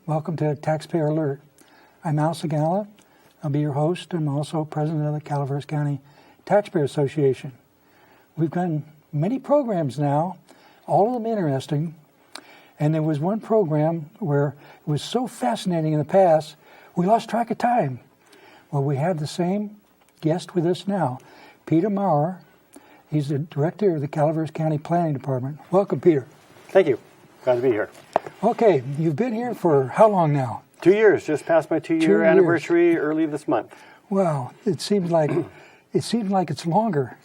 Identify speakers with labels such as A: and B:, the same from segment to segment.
A: Welcome to Taxpayer Alert. I'm Al Segalla. I'll be your host. I'm also president of the Calaveras County Taxpayer Association. We've done many programs now, all of them interesting. And there was one program where it was so fascinating in the past, we lost track of time. Well, we have the same guest with us now, Peter Maurer. He's the director of the Calaveras County Planning Department. Welcome, Peter.
B: Thank you. Glad to be here.
A: Okay, you've been here for how long now?
B: 2 years. Just passed my 2-year anniversary early this month.
A: Wow, it seems like it's longer.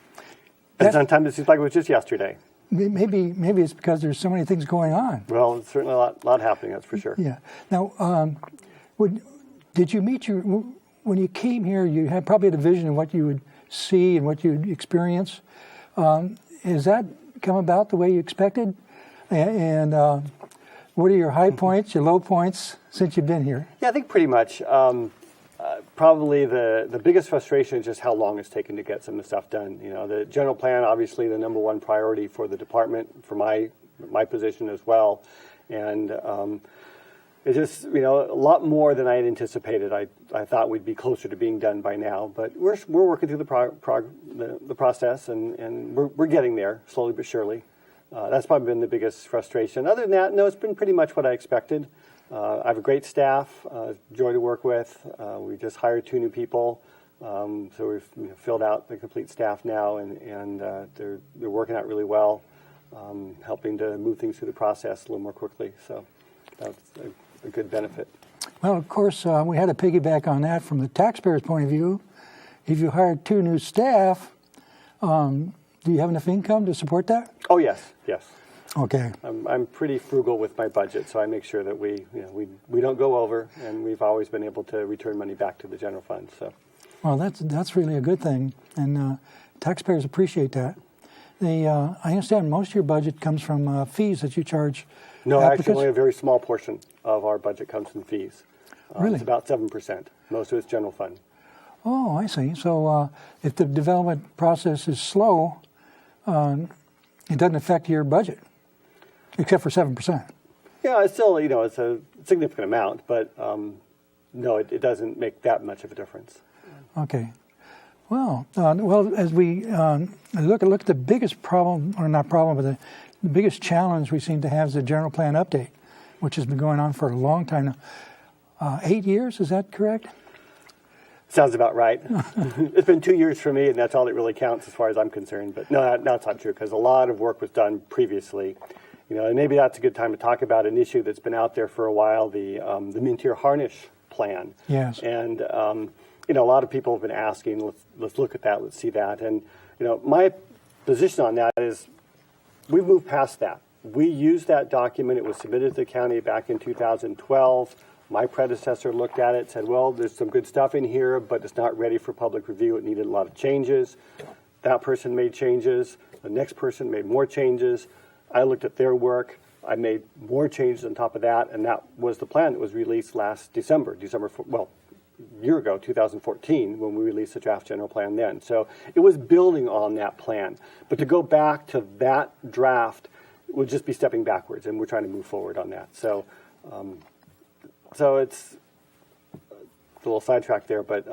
B: And sometimes it seems like it was just yesterday.
A: Maybe it's because there's so many things going on.
B: Well, it's certainly a lot happening. That's for sure.
A: Yeah. Now, did you meet when you came here? You had probably a vision of what you would see and what you'd experience. Has that come about the way you expected? And what are your high points, your low points since you've been here?
B: Yeah, I think pretty much. Probably the biggest frustration is just how long it's taken to get some of the stuff done. You know, the general plan, obviously the number one priority for the department, for my position as well. And it just, a lot more than I had anticipated. I thought we'd be closer to being done by now, but we're working through the process, and we're getting there slowly but surely. That's probably been the biggest frustration. Other than that, no, it's been pretty much what I expected. I have a great staff, joy to work with. We just hired 2 new people, so we've filled out the complete staff now, and they're working out really well, helping to move things through the process a little more quickly. So that's a good benefit.
A: Well, of course, we had to piggyback on that from the taxpayer's point of view. If you hired 2 new staff, do you have enough income to support that?
B: Oh, yes.
A: Okay.
B: I'm pretty frugal with my budget, so I make sure that we don't go over, and we've always been able to return money back to the general fund. So,
A: well, that's really a good thing, and taxpayers appreciate that. I understand most of your budget comes from fees that you charge.
B: No,
A: applicants?
B: actually, only a very small portion of our budget comes from fees.
A: Really?
B: It's about 7%. Most of it's general fund.
A: Oh, I see. So if the development process is slow, it doesn't affect your budget, except for 7%.
B: Yeah, it's still, it's a significant amount, but no, it doesn't make that much of a difference.
A: Okay. Well, as we look at the biggest problem, or not problem, but the biggest challenge we seem to have is the general plan update, which has been going on for a long time now. 8 years, is that correct?
B: Sounds about right. It's been 2 years for me, and that's all that really counts as far as I'm concerned. But no, that's not true, because a lot of work was done previously. And maybe that's a good time to talk about an issue that's been out there for a while, the Mintier Harnish plan.
A: Yes.
B: And a lot of people have been asking, let's look at that, let's see that. And my position on that is we've moved past that. We used that document. It was submitted to the county back in 2012. My predecessor looked at it, said, well, there's some good stuff in here, but it's not ready for public review. It needed a lot of changes. That person made changes. The next person made more changes. I looked at their work. I made more changes on top of that, and that was the plan that was released last December, a year ago, 2014, when we released the draft general plan then. So it was building on that plan. But to go back to that draft would just be stepping backwards, and we're trying to move forward on that. So it's a little sidetracked there, but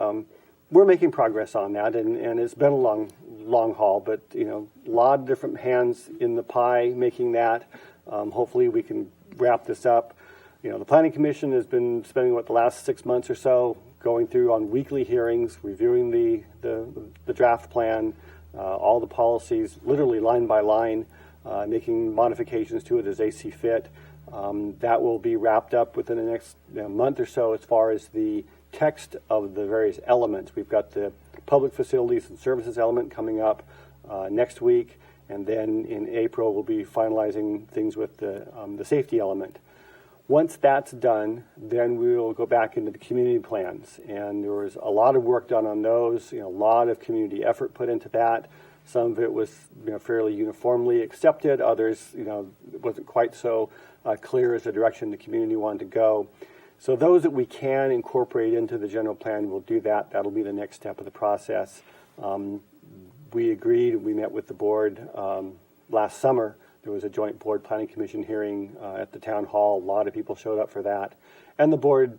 B: we're making progress on that, and it's been a long haul, but a lot of different hands in the pie making that. Hopefully we can wrap this up. The Planning Commission has been spending the last 6 months or so going through on weekly hearings, reviewing the draft plan, all the policies, literally line by line, making modifications to it as they see fit. That will be wrapped up within the next month or so as far as the text of the various elements. We've got the public facilities and services element coming up next week, and then in April we'll be finalizing things with the safety element. Once that's done, then we'll go back into the community plans, and there was a lot of work done on those, a lot of community effort put into that. Some of it was fairly uniformly accepted. Others, it wasn't quite so clear as the direction the community wanted to go. So those that we can incorporate into the general plan, we'll do that. That'll be the next step of the process. We agreed, we met with the board last summer There was a joint board planning commission hearing at the town hall. A lot of people showed up for that. And the board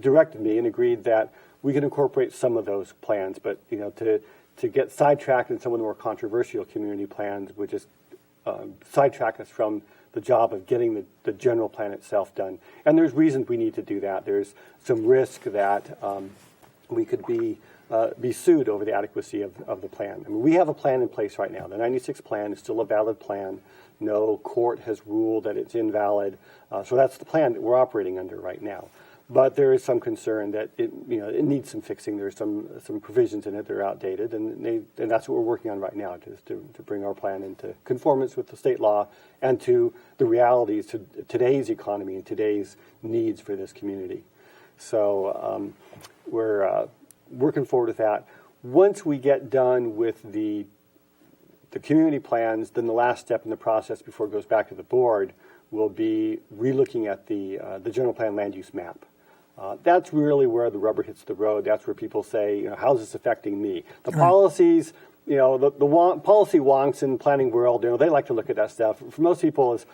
B: directed me and agreed that we could incorporate some of those plans, but to get sidetracked in some of the more controversial community plans would just sidetrack us from the job of getting the general plan itself done. And there's reasons we need to do that. There's some risk that we could be sued over the adequacy of the plan. I mean, we have a plan in place right now. The 96 plan is still a valid plan. No court has ruled that it's invalid. So that's the plan that we're operating under right now. But there is some concern that it needs some fixing. There's some provisions in it that are outdated, and that's what we're working on right now, just to bring our plan into conformance with the state law and to the realities, to today's economy and today's needs for this community. So we're working forward with that. Once we get done with the community plans, then the last step in the process before it goes back to the board will be relooking at the general plan land use map. That's really where the rubber hits the road. That's where people say, how's this affecting me? The policies, the policy wonks in planning world, they like to look at that stuff. For most people, is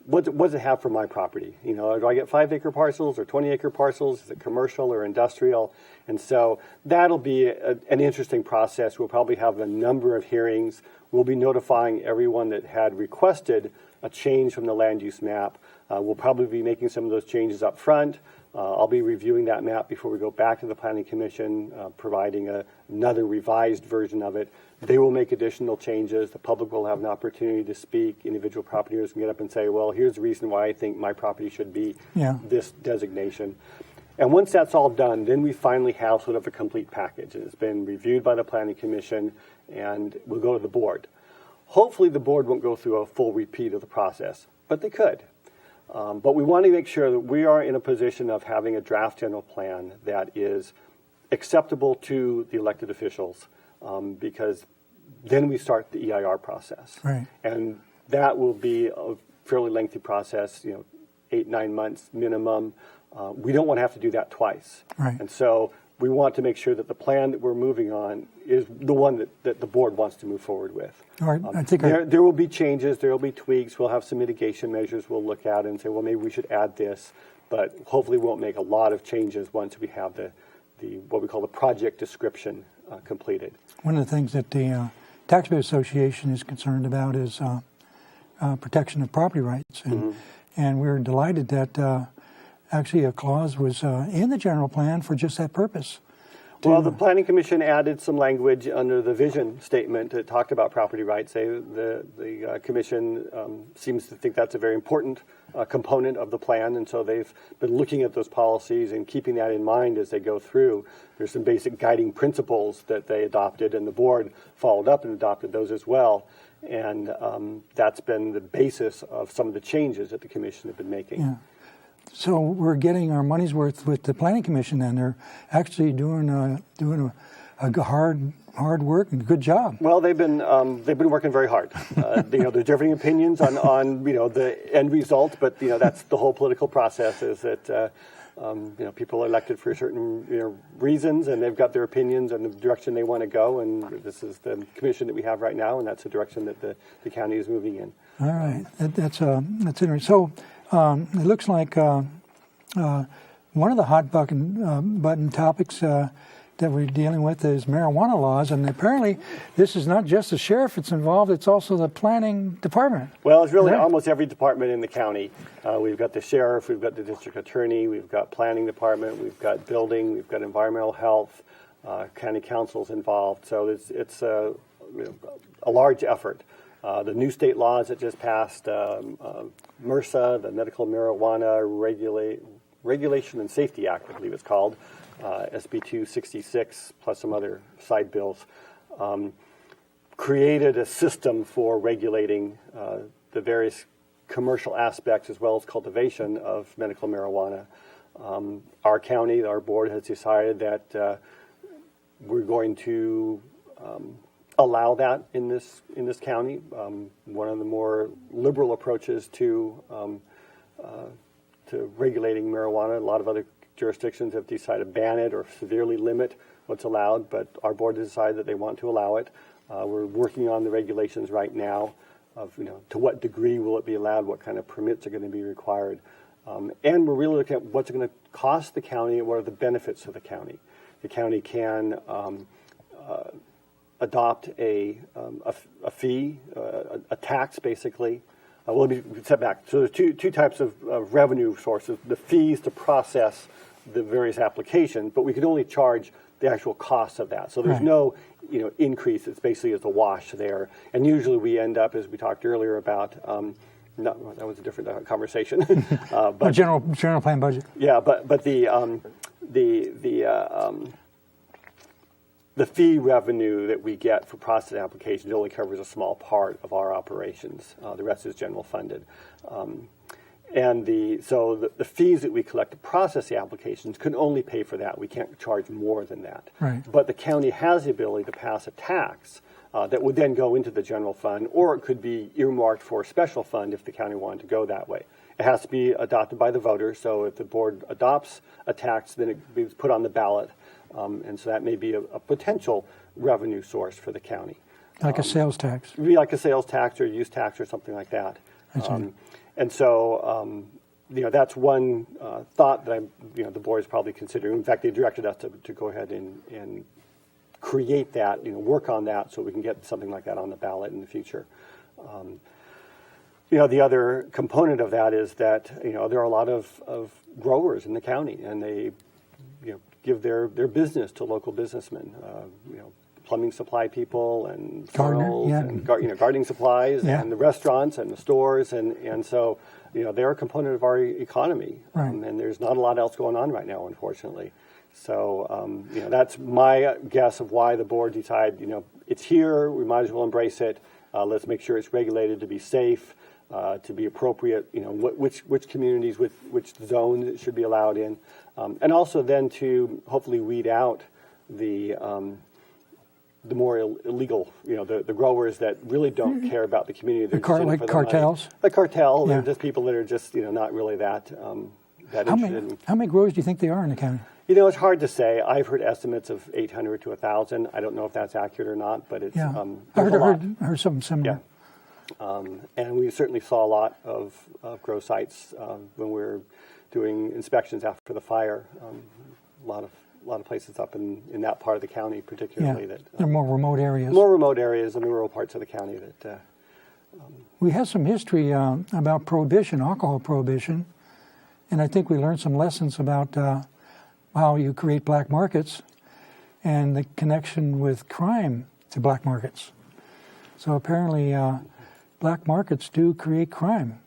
B: what does it have for my property? Do I get 5-acre parcels or 20-acre parcels? Is it commercial or industrial? And so that'll be an interesting process. We'll probably have a number of hearings. We'll be notifying everyone that had requested a change from the land use map. We'll probably be making some of those changes up front. I'll be reviewing that map before we go back to the Planning Commission, providing another revised version of it. They will make additional changes. The public will have an opportunity to speak. Individual property owners can get up and say, well, here's the reason why I think my property should be this designation. And once that's all done, then we finally have sort of a complete package. And it's been reviewed by the Planning Commission, and we'll go to the board. Hopefully the board won't go through a full repeat of the process, but they could. But we want to make sure that we are in a position of having a draft general plan that is acceptable to the elected officials, because then we start the EIR process.
A: Right.
B: And that will be a fairly lengthy process, 8-9 months minimum. We don't want to have to do that twice.
A: Right.
B: And so we want to make sure that the plan that we're moving on is the one that the board wants to move forward with.
A: All right. I think
B: there will be changes, there will be tweaks, we'll have some mitigation measures we'll look at and say, well, maybe we should add this, but hopefully we won't make a lot of changes once we have the what we call the project description completed.
A: one of the things that the Taxpayer Association is concerned about is protection of property rights. And we're delighted that actually a clause was in the general plan for just that purpose.
B: Well, the Planning Commission added some language under the vision statement that talked about property rights. The Commission seems to think that's a very important component of the plan, and so they've been looking at those policies and keeping that in mind as they go through. There's some basic guiding principles that they adopted, and the board followed up and adopted those as well. And that's been the basis of some of the changes that the Commission have been making.
A: Yeah. So we're getting our money's worth with the Planning Commission, and they're actually doing a hard work and good job.
B: Well, they've been working very hard. There's differing opinions on the end result, but that's the whole political process. Is that people are elected for certain reasons, and they've got their opinions and the direction they want to go. And this is the commission that we have right now, and that's the direction that the county is moving in.
A: All right, that's interesting. So. It looks like one of the hot button topics that we're dealing with is marijuana laws, and apparently this is not just the sheriff that's involved, it's also the planning department.
B: Well, it's really almost every department in the county. We've got the sheriff, we've got the district attorney, we've got planning department, we've got building, we've got environmental health, county council's involved, so it's a large effort. The new state laws that just passed, MRSA, the Medical Marijuana Regulation and Safety Act, I believe it's called, SB 266, plus some other side bills, created a system for regulating the various commercial aspects as well as cultivation of medical marijuana. Our county, our board has decided that we're going to allow that in this county. One of the more liberal approaches to regulating marijuana. A lot of other jurisdictions have decided to ban it or severely limit what's allowed, but our board has decided that they want to allow it. We're working on the regulations right now. to what degree will it be allowed, what kind of permits are going to be required. And we're really looking at what's it going to cost the county and what are the benefits of the county. The county can adopt a fee, a tax, basically. Well, let me step back. So there's two types of revenue sources: the fees to process the various applications, but we can only charge the actual cost of that. So there's no increase. It's basically as a wash there. And usually we end up, as we talked earlier about. No, that was a different conversation.
A: But general plan budget.
B: Yeah, but the fee revenue that we get for processing applications only covers a small part of our operations. The rest is general funded. And the fees that we collect to process the applications can only pay for that. We can't charge more than that.
A: Right.
B: But the county has the ability to pass a tax that would then go into the general fund, or it could be earmarked for a special fund if the county wanted to go that way. It has to be adopted by the voters, so if the board adopts a tax, then it is put on the ballot, and so that may be a potential revenue source for the county.
A: Like a sales tax.
B: It would be like a sales tax or use tax or something like that. And so, that's one thought that the board is probably considering. In fact, they directed us to go ahead and create that, work on that so we can get something like that on the ballot in the future. The other component of that is that, there are a lot of growers in the county, and they, give their business to local businessmen, plumbing supply people and funnels and gardening supplies and the restaurants and the stores. And so, they're a component of our economy. And there's not a lot else going on right now, unfortunately. So, that's my guess of why the board decided, it's here, we might as well embrace it. Let's make sure it's regulated to be safe, to be appropriate, which communities, which zones it should be allowed in. And also then to hopefully weed out the more illegal, the growers that really don't care about the community.
A: Like cartels?
B: The cartel, they're just people that are just, not really that interested.
A: How many growers do you think there are in the county?
B: It's hard to say. I've heard estimates of 800 to 1,000. I don't know if that's accurate or not, but it's
A: I heard something similar.
B: Yeah. And we certainly saw a lot of grow sites when we were doing inspections after the fire. A lot of places up in that part of the county, particularly that
A: they're more remote areas.
B: More remote areas in the rural parts of the county that.
A: We had some history about prohibition, alcohol prohibition, and I think we learned some lessons about how you create black markets and the connection with crime to black markets. So apparently, black markets do create crime.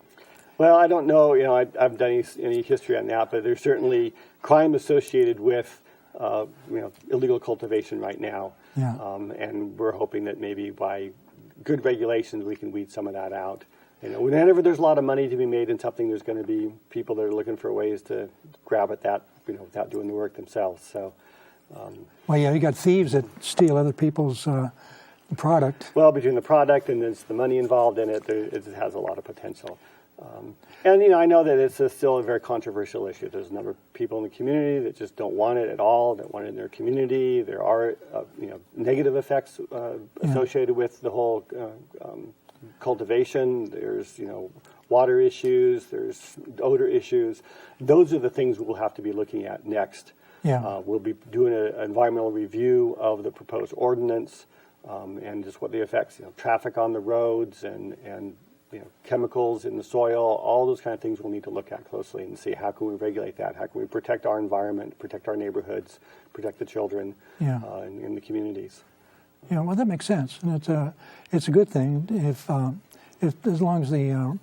B: Well, I don't know. I haven't done any history on that, but there's certainly crime associated with illegal cultivation right now.
A: Yeah.
B: And we're hoping that maybe by good regulations we can weed some of that out. Whenever there's a lot of money to be made in something, there's going to be people that are looking for ways to grab at that, without doing the work themselves. So.
A: You got thieves that steal other people's product.
B: Well, between the product and there's the money involved in it, it has a lot of potential. And I know that it's still a very controversial issue. There's a number of people in the community that just don't want it at all, don't want it in their community. There are negative effects associated with the whole cultivation. There's water issues. There's odor issues. Those are the things we'll have to be looking at next.
A: Yeah.
B: We'll be doing an environmental review of the proposed ordinance and just what the effects, traffic on the roads and chemicals in the soil, all those kind of things we'll need to look at closely and see how can we regulate that, how can we protect our environment, protect our neighborhoods, protect the children in the communities.
A: Yeah, well, that makes sense, and it's a good thing if as long as the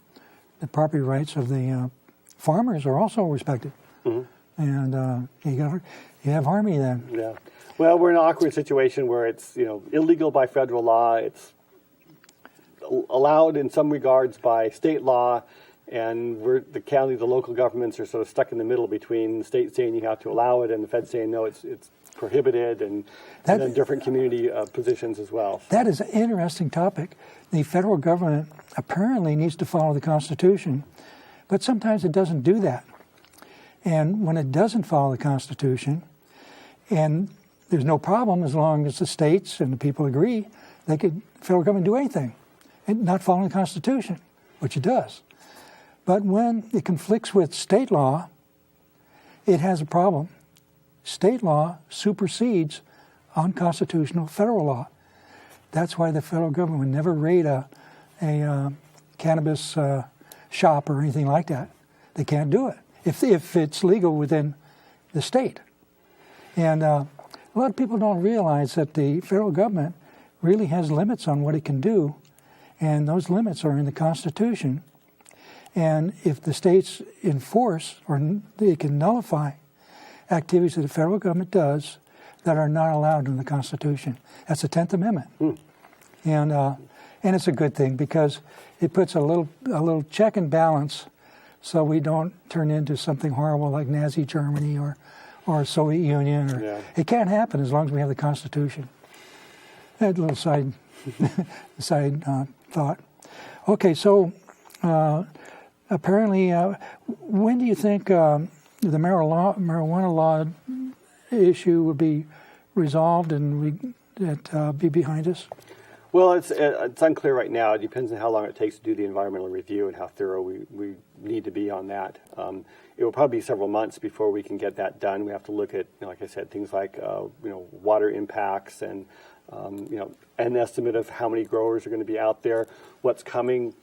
A: property rights of the farmers are also respected, and you have harmony then.
B: Yeah, well, we're in an awkward situation where it's illegal by federal law, it's allowed in some regards by state law, and the county, the local governments are sort of stuck in the middle between the state saying you have to allow it and the feds saying no, it's prohibited, and then different community positions as well.
A: That is an interesting topic. The federal government apparently needs to follow the Constitution, but sometimes it doesn't do that. And when it doesn't follow the Constitution, and there's no problem as long as the states and the people agree, the federal government do anything. and not following the Constitution, which it does. But when it conflicts with state law, it has a problem. State law supersedes unconstitutional federal law. That's why the federal government would never raid a cannabis shop or anything like that. They can't do it if it's legal within the state. And a lot of people don't realize that the federal government really has limits on what it can do, and those limits are in the Constitution. And if the states enforce, or they can nullify activities that the federal government does that are not allowed in the Constitution. That's the 10th Amendment. And it's a good thing because it puts a little check and balance so we don't turn into something horrible like Nazi Germany or Soviet Union. It can't happen as long as we have the Constitution. That little side thought. Okay, so apparently, when do you think the marijuana law issue would be resolved and be behind us?
B: Well, it's unclear right now. It depends on how long it takes to do the environmental review and how thorough we need to be on that. It will probably be several months before we can get that done. We have to look at, like I said, things like water impacts and an estimate of how many growers are going to be out there, what's coming.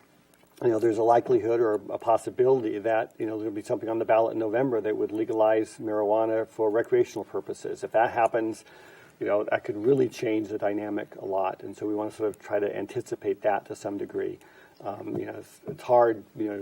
B: There's a likelihood or a possibility that there'll be something on the ballot in November that would legalize marijuana for recreational purposes. If that happens, that could really change the dynamic a lot, and so we want to sort of try to anticipate that to some degree. It's hard. Your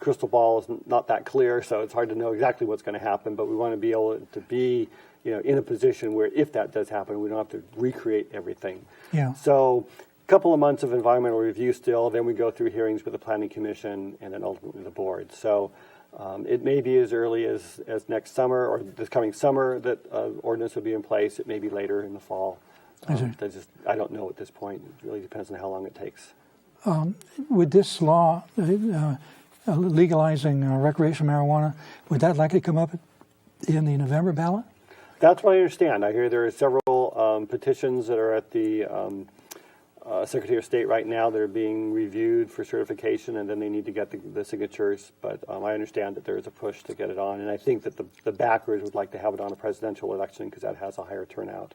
B: crystal ball is not that clear, so it's hard to know exactly what's going to happen. But we want to be able to be, in a position where if that does happen, we don't have to recreate everything.
A: Yeah.
B: So a couple of months of environmental review still, then we go through hearings with the Planning Commission and then ultimately the board. So it may be as early as next summer or this coming summer that ordinance will be in place. It may be later in the fall. I don't know at this point. It really depends on how long it takes.
A: Would this law legalizing recreational marijuana, would that likely come up in the November ballot?
B: That's what I understand. I hear there are several petitions that are at the Secretary of State right now that are being reviewed for certification, and then they need to get the signatures. But I understand that there is a push to get it on, and I think that the backers would like to have it on a presidential election because that has a higher turnout,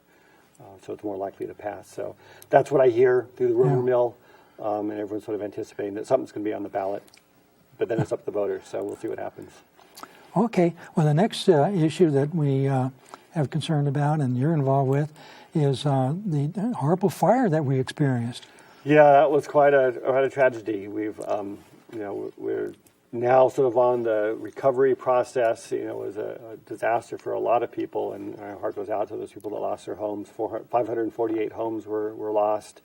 B: so it's more likely to pass. So that's what I hear through the rumor mill, and everyone's sort of anticipating that something's going to be on the ballot. But then it's up to the voters, so we'll see what happens.
A: Okay. Well, the next issue that we have concern about and you're involved with is the horrible fire that we experienced.
B: Yeah, that was quite a tragedy. We're now sort of on the recovery process. It was a disaster for a lot of people, and our heart goes out to those people that lost their homes. 548 homes were lost.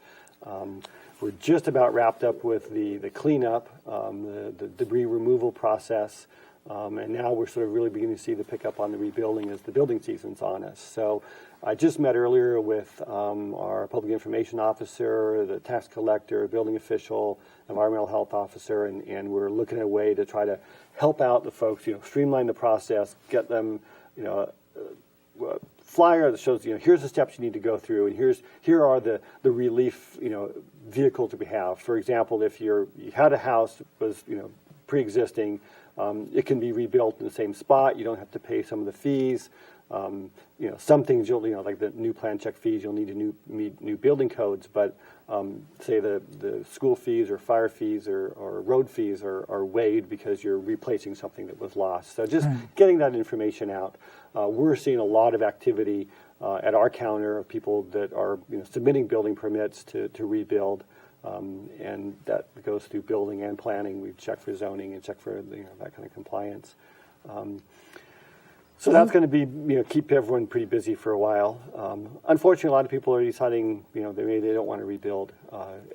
B: We're just about wrapped up with the cleanup, the debris removal process, and now we're sort of really beginning to see the pickup on the rebuilding as the building season's on us. So I just met earlier with our public information officer, the tax collector, building official, environmental health officer, and we're looking at a way to try to help out the folks, streamline the process, get them, flyer that shows, here's the steps you need to go through, and here are the relief, vehicles that we have. For example, if you had a house that was, pre-existing, it can be rebuilt in the same spot. You don't have to pay some of the fees. Some things like the new plan check fees, you'll need to meet new building codes, but say the school fees or fire fees or road fees are waived because you're replacing something that was lost. So just getting that information out. We're seeing a lot of activity at our counter of people that are submitting building permits to rebuild, and that goes through building and planning. We check for zoning and check for that kind of compliance. So that's going to be, keep everyone pretty busy for a while. Unfortunately, a lot of people are deciding, they don't want to rebuild,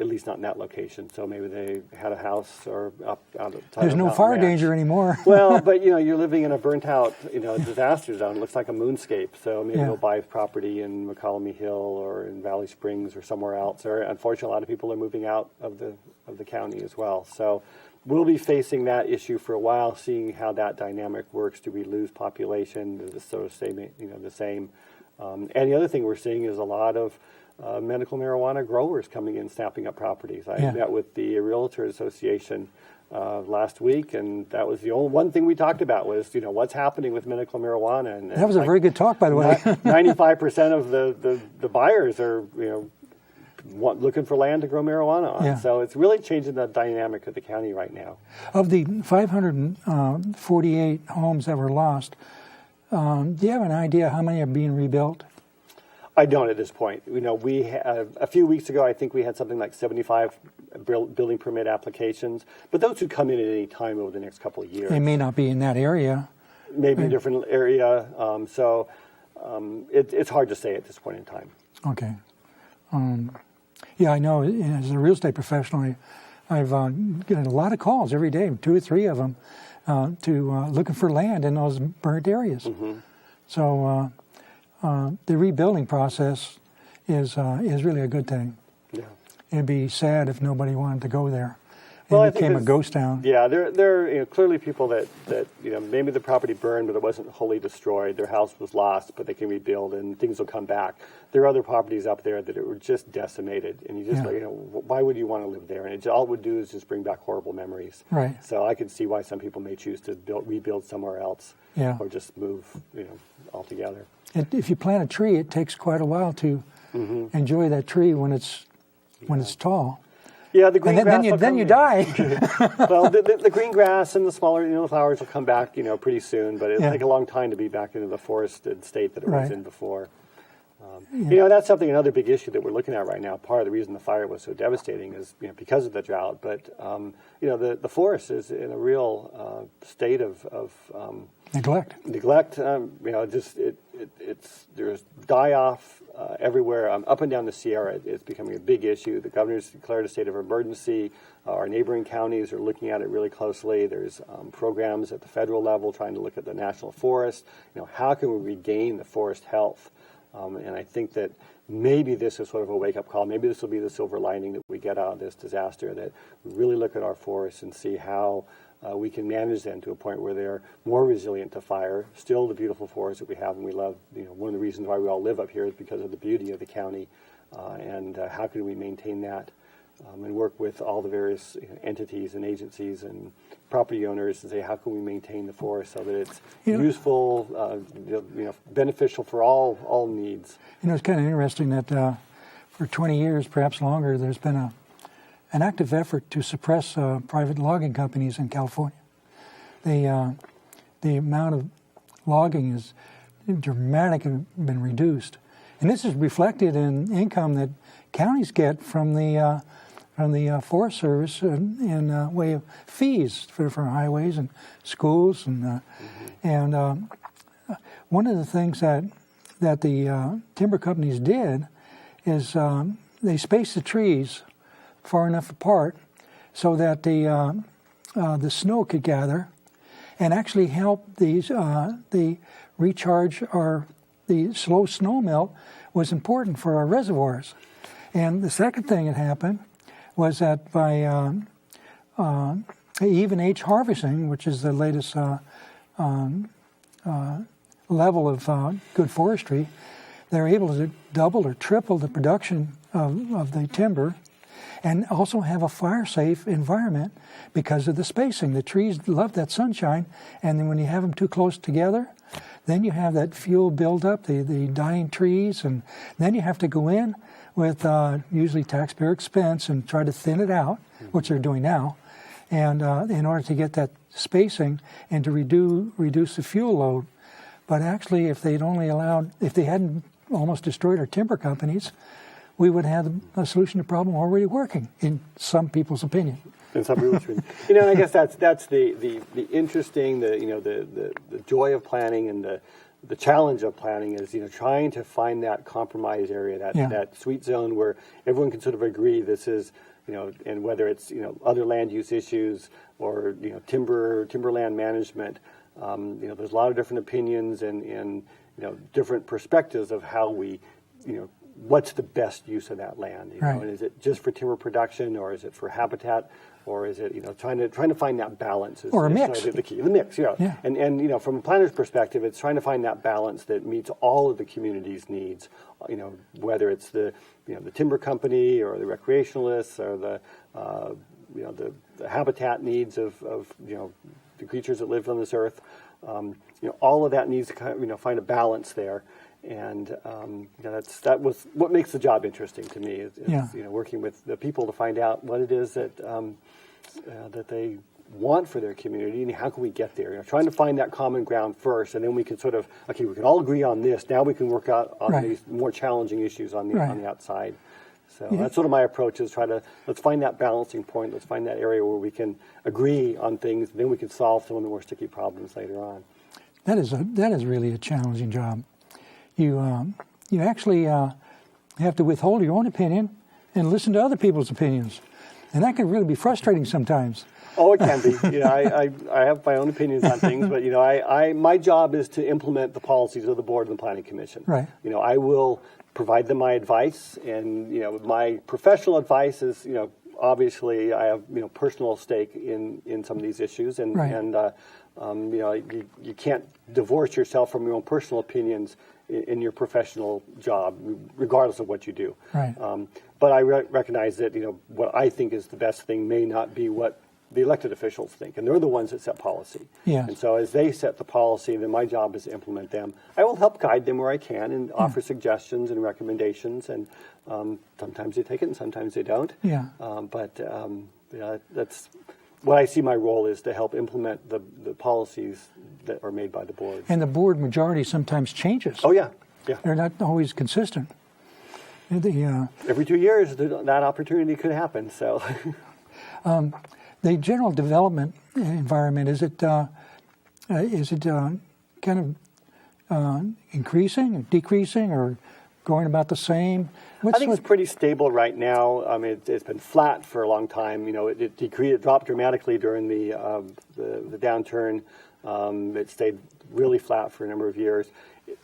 B: at least not in that location. So maybe they had a house or up out of
A: There's no fire danger anymore.
B: Well, but you're living in a burnt out, disaster zone. It looks like a moonscape. So maybe they'll buy property in McCollum Hill or in Valley Springs or somewhere else. Or unfortunately, a lot of people are moving out of the county as well. So we'll be facing that issue for a while, seeing how that dynamic works. Do we lose population? Does it sort of stay, the same? And the other thing we're seeing is a lot of medical marijuana growers coming in, snapping up properties. I
A: Yeah.
B: met with the Realtors Association last week, and that was the only one thing we talked about was, what's happening with medical marijuana. And
A: That was a very good talk, by the way.
B: 95% of the buyers are, looking for land to grow marijuana on.
A: Yeah.
B: So it's really changing the dynamic of the county right now.
A: Of the 548 homes that were lost, do you have an idea how many are being rebuilt?
B: I don't at this point. We a few weeks ago, I think we had something like 75 building permit applications, but those would come in at any time over the next couple of years.
A: They may not be in that area.
B: Maybe a different area. It's hard to say at this point in time.
A: Okay. Yeah, I know. As a real estate professional, I've gotten a lot of calls every day, 2 or 3 of them, to looking for land in those burnt areas.
B: Mm-hmm.
A: So the rebuilding process is really a good thing.
B: Yeah.
A: It'd be sad if nobody wanted to go there.
B: Well, I
A: It
B: think
A: became a ghost town.
B: Yeah, there are clearly people that maybe the property burned, but it wasn't wholly destroyed. Their house was lost, but they can rebuild, and things will come back. There are other properties up there that were just decimated, and you just why would you want to live there? And all it would do is just bring back horrible memories.
A: Right.
B: So I could see why some people may choose to rebuild somewhere else,
A: Yeah.
B: or just move altogether.
A: If you plant a tree, it takes quite a while to enjoy that tree when it's tall.
B: Yeah, the green
A: And
B: grass.
A: then you die.
B: Well, the green grass and the smaller flowers will come back pretty soon, but it'll
A: Yeah.
B: take a long time to be back into the forested state that it was
A: Right.
B: in before. That's another big issue that we're looking at right now. Part of the reason the fire was so devastating is because of the drought, but the forest is in a real state of
A: Neglect.
B: There's die-off everywhere. Up and down the Sierra, it's becoming a big issue. The governor's declared a state of emergency. Our neighboring counties are looking at it really closely. There's programs at the federal level trying to look at the national forest. How can we regain the forest health? And I think that maybe this is sort of a wake-up call. Maybe this will be the silver lining that we get out of this disaster, that we really look at our forests and see how we can manage them to a point where they're more resilient to fire. Still the beautiful forests that we have and we love. One of the reasons why we all live up here is because of the beauty of the county. And how can we maintain that and work with all the various entities and agencies and property owners and say, how can we maintain the forest so that it's useful, beneficial for all needs.
A: It's kind of interesting that for 20 years, perhaps longer, there's been an active effort to suppress private logging companies in California. The amount of logging has dramatically been reduced, and this is reflected in income that counties get from the Forest Service in way of fees for highways and schools, and one of the things that the timber companies did is they spaced the trees far enough apart so that the snow could gather and actually help the recharge, or the slow snow melt was important for our reservoirs. And the second thing that happened was that by even age harvesting, which is the latest level of good forestry, they're able to double or triple the production of the timber, and also have a fire-safe environment because of the spacing. The trees love that sunshine, and then when you have them too close together, then you have that fuel buildup, the dying trees, and then you have to go in with usually taxpayer expense and try to thin it out, which they're doing now, and in order to get that spacing and to reduce the fuel load. But actually, if they hadn't almost destroyed our timber companies, we would have a solution to the problem already working, in some people's opinion.
B: In some people's opinion. And I guess that's the interesting, the joy of planning, and the challenge of planning is, trying to find that compromise area, that sweet zone where everyone can sort of agree this is, and whether it's, other land use issues or, timberland management, there's a lot of different opinions and different perspectives of how we, what's the best use of that land?
A: Right.
B: And is it just for timber production, or is it for habitat, or is it trying to find that balance?
A: Or a mix.
B: The key, the mix, yeah.
A: Yeah.
B: And from a planner's perspective, it's trying to find that balance that meets all of the community's needs. Whether it's the timber company or the recreationalists or the habitat needs of the creatures that live on this earth. All of that needs to find a balance there. And that was what makes the job interesting to me. Is working with the people to find out what it is that that they want for their community and how can we get there. Trying to find that common ground first, and then we can we can all agree on this. Now we can work out on these more challenging issues on the outside. So that's sort of my approach: is let's find that balancing point. Let's find that area where we can agree on things. Then we can solve some of the more sticky problems later on.
A: That is really a challenging job. You actually have to withhold your own opinion and listen to other people's opinions, and that can really be frustrating sometimes.
B: Oh, it can be. I have my own opinions on things, but my job is to implement the policies of the board and the planning commission.
A: Right.
B: I will provide them my advice, and my professional advice is obviously I have personal stake in some of these issues, and you can't divorce yourself from your own personal opinions in your professional job, regardless of what you do.
A: Right.
B: But I recognize that what I think is the best thing may not be what the elected officials think, and they're the ones that set policy.
A: Yes.
B: And so as they set the policy, then my job is to implement them. I will help guide them where I can and offer suggestions and recommendations, and sometimes they take it and sometimes they don't.
A: Yeah.
B: That's what I see my role is, to help implement the policies that are made by the board.
A: And the board majority sometimes changes.
B: Oh, yeah. Yeah.
A: They're not always consistent.
B: Every 2 years, that opportunity could happen. So,
A: the general development environment, is it kind of increasing, decreasing, or going about the same?
B: I think it's pretty stable right now. It's been flat for a long time. It dropped dramatically during the downturn. It stayed really flat for a number of years.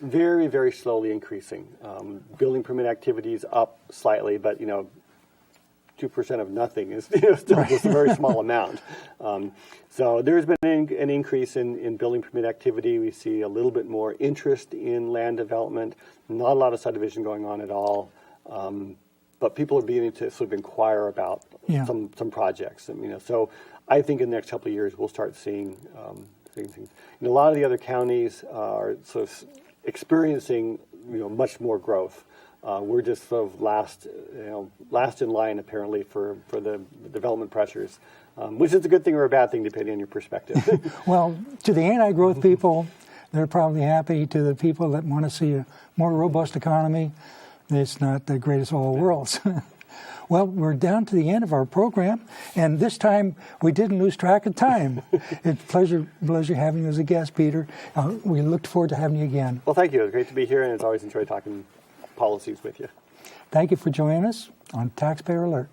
B: Very, very slowly increasing. Building permit activity is up slightly, but 2% of nothing is still just a very small amount. So there's been an increase in building permit activity. We see a little bit more interest in land development. Not a lot of subdivision going on at all. But people are beginning to sort of inquire about some projects. So I think in the next couple of years we'll start seeing things. A lot of the other counties are sort of experiencing much more growth. We're just sort of last in line apparently for the development pressures, which is a good thing or a bad thing depending on your perspective.
A: Well, to the anti-growth people, they're probably happy. To the people that want to see a more robust economy, it's not the greatest of all worlds. Well, we're down to the end of our program, and this time we didn't lose track of time. It's a pleasure having you as a guest, Peter. We look forward to having you again.
B: Well, thank you. It was great to be here, and it's always enjoyed talking policies with you.
A: Thank you for joining us on Taxpayer Alert.